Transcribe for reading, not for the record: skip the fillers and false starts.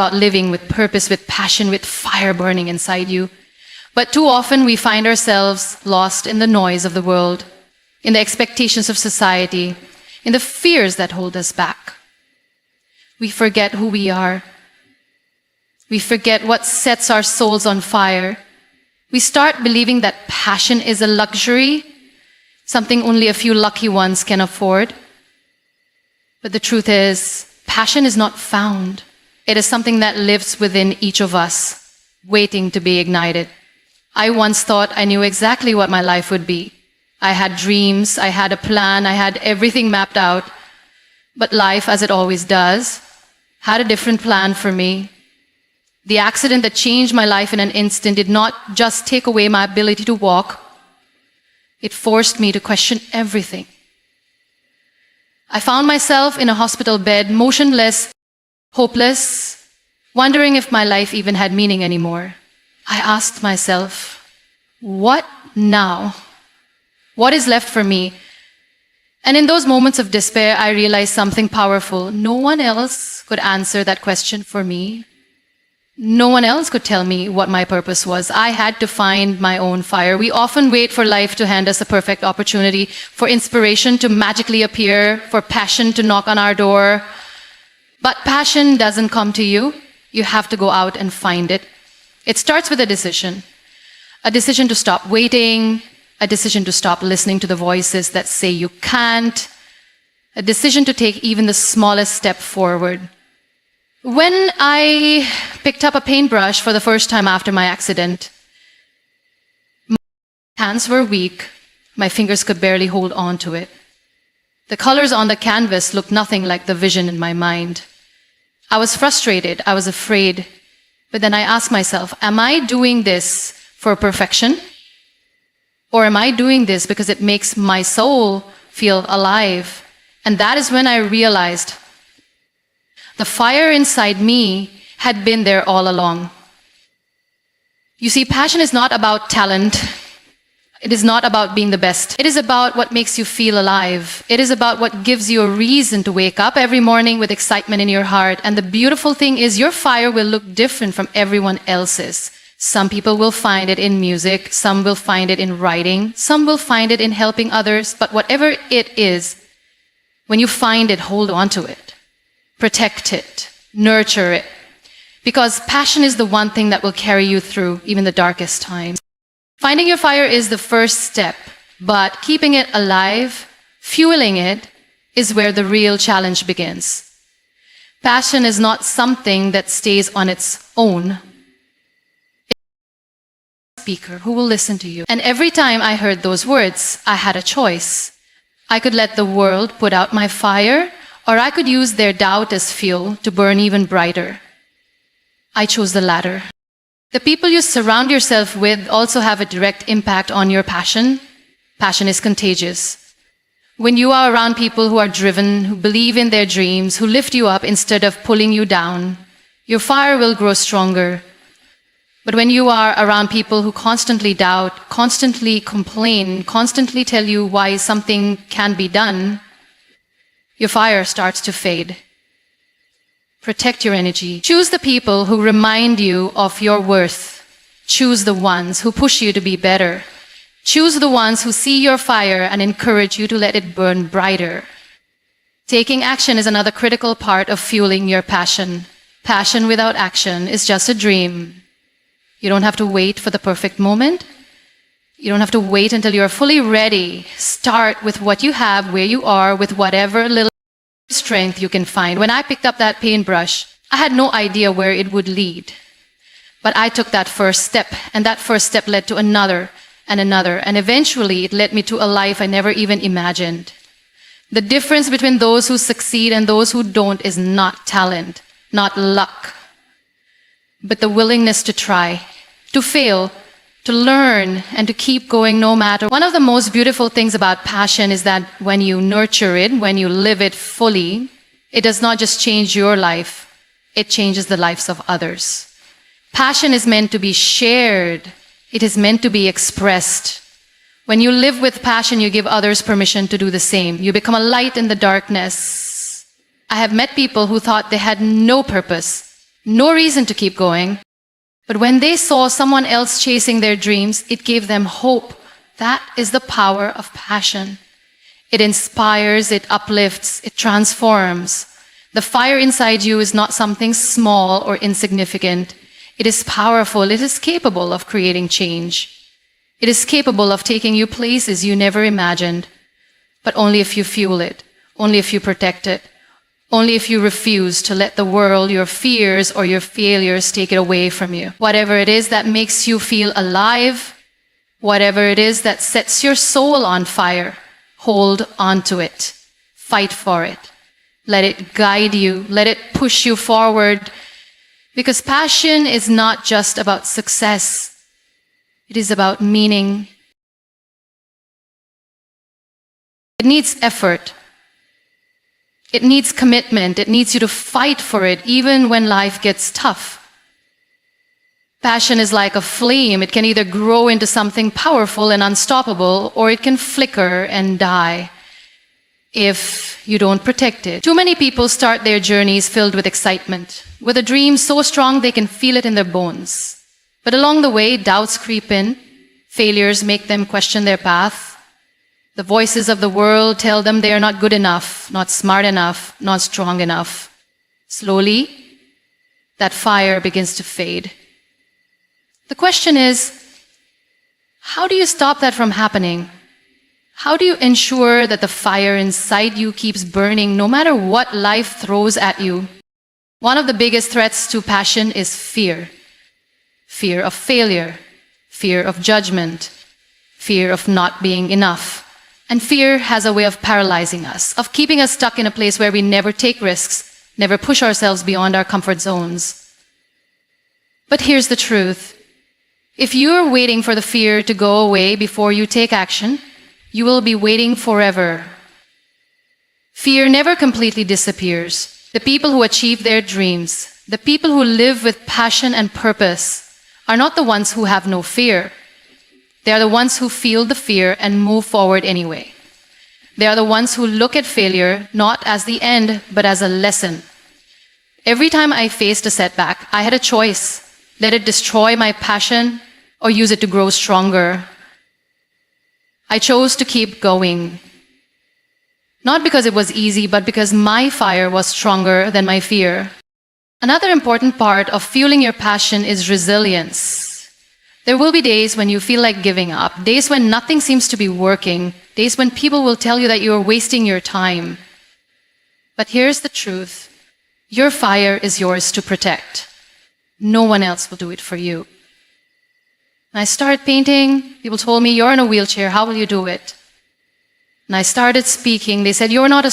about living with purpose, with passion, with fire burning inside you. But too often we find ourselves lost in the noise of the world, in the expectations of society, in the fears that hold us back. We forget who we are. We forget what sets our souls on fire. We start believing that passion is a luxury, something only a few lucky ones can afford. But the truth is, passion is not found. It is something that lives within each of us, waiting to be ignited. I once thought I knew exactly what my life would be. I had dreams, I had a plan, I had everything mapped out. But life, as it always does, had a different plan for me. The accident that changed my life in an instant did not just take away my ability to walk. It forced me to question everything. I found myself in a hospital bed, motionless, hopeless, wondering if my life even had meaning anymore. I asked myself, what now? What is left for me? And in those moments of despair, I realized something powerful. No one else could answer that question for me. No one else could tell me what my purpose was. I had to find my own fire. We often wait for life to hand us a perfect opportunity, for inspiration to magically appear, for passion to knock on our door. But passion doesn't come to you. You have to go out and find it. It starts with a decision to stop waiting, a decision to stop listening to the voices that say you can't, a decision to take even the smallest step forward. When I picked up a paintbrush for the first time after my accident, my hands were weak, my fingers could barely hold on to it. The colors on the canvas looked nothing like the vision in my mind. I was frustrated, I was afraid, but then I asked myself, am I doing this for perfection? Or am I doing this because it makes my soul feel alive? And that is when I realized the fire inside me had been there all along. You see, passion is not about talent. It is not about being the best. It is about what makes you feel alive. It is about what gives you a reason to wake up every morning with excitement in your heart. And the beautiful thing is your fire will look different from everyone else's. Some people will find it in music. Some will find it in writing. Some will find it in helping others. But whatever it is, when you find it, hold on to it. Protect it. Nurture it. Because passion is the one thing that will carry you through even the darkest times. Finding your fire is the first step, but keeping it alive, fueling it, is where the real challenge begins. Passion is not something that stays on its own. It's a speaker who will listen to you. And every time I heard those words, I had a choice. I could let the world put out my fire, or I could use their doubt as fuel to burn even brighter. I chose the latter. The people you surround yourself with also have a direct impact on your passion. Passion is contagious. When you are around people who are driven, who believe in their dreams, who lift you up instead of pulling you down, your fire will grow stronger. But when you are around people who constantly doubt, constantly complain, constantly tell you why something can be done, your fire starts to fade. Protect your energy. Choose the people who remind you of your worth. Choose the ones who push you to be better. Choose the ones who see your fire and encourage you to let it burn brighter. Taking action is another critical part of fueling your passion. Passion without action is just a dream. You don't have to wait for the perfect moment. You don't have to wait until you're fully ready. Start with what you have, where you are, with whatever little strength you can find. When I picked up that paintbrush, I had no idea where it would lead. But I took that first step, and that first step led to another, and eventually it led me to a life I never even imagined. The difference between those who succeed and those who don't is not talent, not luck, but the willingness to try, to fail, to learn, and to keep going no matter. One of the most beautiful things about passion is that when you nurture it, when you live it fully, it does not just change your life, it changes the lives of others. Passion is meant to be shared. It is meant to be expressed. When you live with passion, you give others permission to do the same. You become a light in the darkness. I have met people who thought they had no purpose, no reason to keep going. But when they saw someone else chasing their dreams, it gave them hope. That is the power of passion. It inspires, it uplifts, it transforms. The fire inside you is not something small or insignificant. It is powerful. It is capable of creating change. It is capable of taking you places you never imagined, but only if you fuel it, only if you protect it, only if you refuse to let the world, your fears, or your failures take it away from you. Whatever it is that makes you feel alive, whatever it is that sets your soul on fire, hold on to it. Fight for it. Let it guide you. Let it push you forward. Because passion is not just about success. It is about meaning. It needs effort. It needs commitment. It needs you to fight for it, even when life gets tough. Passion is like a flame. It can either grow into something powerful and unstoppable, or it can flicker and die if you don't protect it. Too many people start their journeys filled with excitement, with a dream so strong they can feel it in their bones. But along the way, doubts creep in, failures make them question their path. The voices of the world tell them they are not good enough, not smart enough, not strong enough. Slowly, that fire begins to fade. The question is, how do you stop that from happening? How do you ensure that the fire inside you keeps burning no matter what life throws at you? One of the biggest threats to passion is fear. Fear of failure, fear of judgment, fear of not being enough. And fear has a way of paralyzing us, of keeping us stuck in a place where we never take risks, never push ourselves beyond our comfort zones. But here's the truth. If you're waiting for the fear to go away before you take action, you will be waiting forever. Fear never completely disappears. The people who achieve their dreams, the people who live with passion and purpose, are not the ones who have no fear. They are the ones who feel the fear and move forward anyway. They are the ones who look at failure not as the end, but as a lesson. Every time I faced a setback, I had a choice. Let it destroy my passion or use it to grow stronger. I chose to keep going. Not because it was easy, but because my fire was stronger than my fear. Another important part of fueling your passion is resilience. There will be days when you feel like giving up, days when nothing seems to be working, days when people will tell you that you are wasting your time. But here's the truth. Your fire is yours to protect. No one else will do it for you. When I started painting, people told me, "You're in a wheelchair, how will you do it?" And I started speaking. They said, "You're not a